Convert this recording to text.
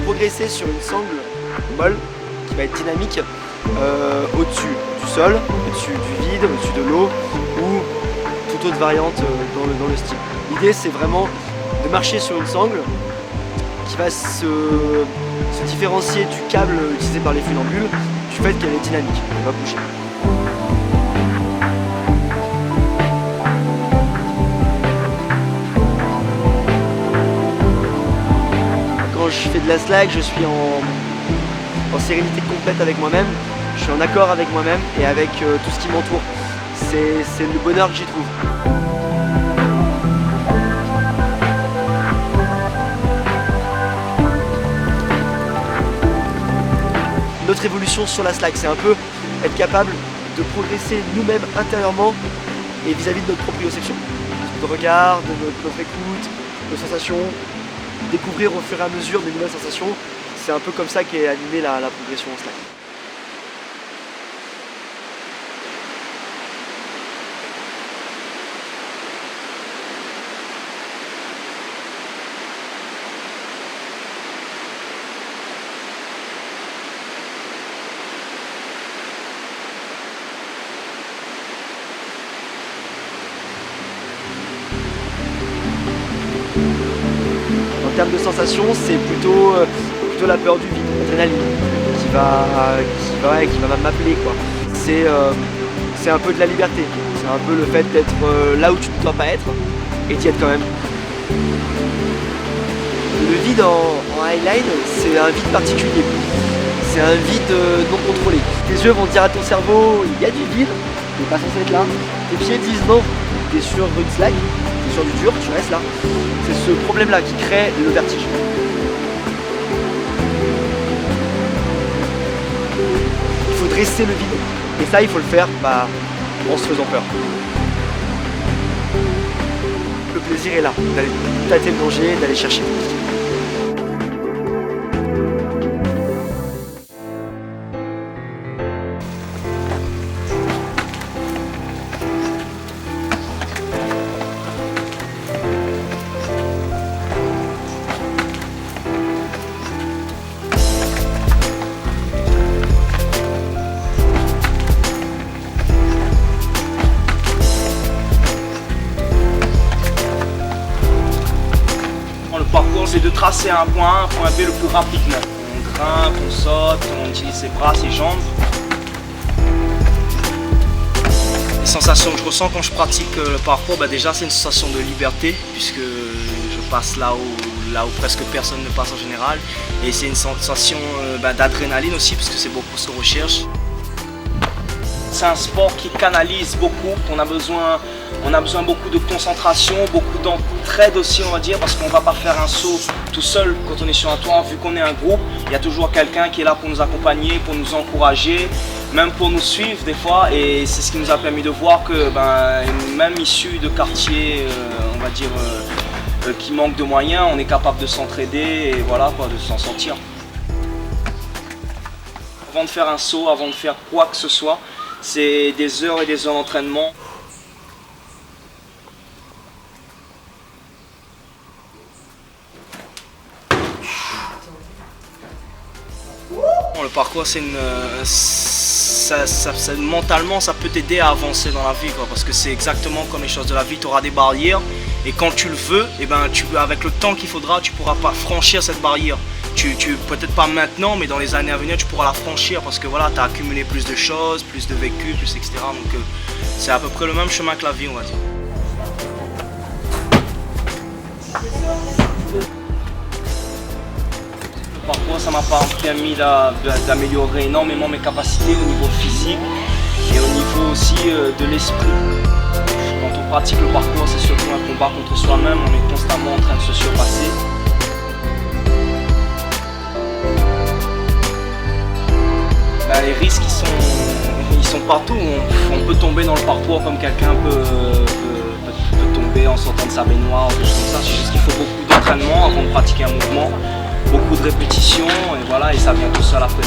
progresser sur une sangle molle qui va être dynamique au-dessus du sol, au-dessus du vide, au-dessus de l'eau ou toute autre variante dans le style. L'idée c'est vraiment de marcher sur une sangle qui va se différencier du câble utilisé par les funambules du fait qu'elle est dynamique, elle va bouger. Quand je fais de la slack, je suis en sérénité complète avec moi-même, je suis en accord avec moi-même et avec tout ce qui m'entoure. C'est le bonheur que j'y trouve. Notre évolution sur la slack, c'est un peu être capable de progresser nous-mêmes intérieurement et vis-à-vis de notre proprioception. De notre regard, de notre écoute, de nos sensations, découvrir au fur et à mesure des nouvelles sensations. C'est un peu comme ça qu'est animée la progression en slack. En termes de sensations, c'est plutôt la peur du vide, l'adrénaline, qui va m'appeler, quoi. C'est un peu de la liberté, c'est un peu le fait d'être là où tu ne dois pas être et d'y être quand même. Le vide en highline, c'est un vide particulier, c'est un vide non contrôlé. Tes yeux vont dire à ton cerveau, il y a du vide, tu n'es pas censé être là. Tes pieds disent non, tu es sur une slack, tu es sur du dur, tu restes là. C'est ce problème-là qui crée le vertige. Il faut dresser le vide. Et ça, il faut le faire en se faisant peur. Le plaisir est là, d'aller tâter le danger, d'aller chercher. Le parcours, c'est de tracer un point A, un point B le plus rapidement. On grimpe, on saute, on utilise ses bras, ses jambes. Les sensations que je ressens quand je pratique le parcours, déjà c'est une sensation de liberté puisque je passe là où presque personne ne passe en général. Et c'est une sensation d'adrénaline aussi parce que c'est beaucoup ce qu'on recherche. C'est un sport qui canalise beaucoup, on a besoin beaucoup de concentration, beaucoup d'entraide aussi, on va dire, parce qu'on ne va pas faire un saut tout seul quand on est sur un toit. Vu qu'on est un groupe, il y a toujours quelqu'un qui est là pour nous accompagner, pour nous encourager, même pour nous suivre des fois. Et c'est ce qui nous a permis de voir que même issus de quartiers, on va dire, qui manquent de moyens, on est capable de s'entraider et voilà, quoi, de s'en sortir. Avant de faire un saut, avant de faire quoi que ce soit, c'est des heures et des heures d'entraînement. Le parcours, mentalement, ça peut t'aider à avancer dans la vie, quoi, parce que c'est exactement comme les choses de la vie, tu auras des barrières et quand tu le veux, avec le temps qu'il faudra, tu pourras pas franchir cette barrière. Peut-être pas maintenant, mais dans les années à venir, tu pourras la franchir parce que voilà, tu as accumulé plus de choses, plus de vécu, etc. Donc c'est à peu près le même chemin que la vie, on va dire. Parfois, ça m'a permis d'améliorer énormément mes capacités au niveau physique et au niveau aussi de l'esprit. Quand on pratique le parcours, c'est surtout un combat contre soi-même, on est constamment en train de se surpasser. Les risques, ils sont partout. On peut tomber dans le parcours comme quelqu'un peut tomber en sortant de sa baignoire ou quelque chose comme ça. C'est juste qu'il faut beaucoup d'entraînement avant de pratiquer un mouvement, beaucoup de répétitions et voilà, et ça vient tout seul après.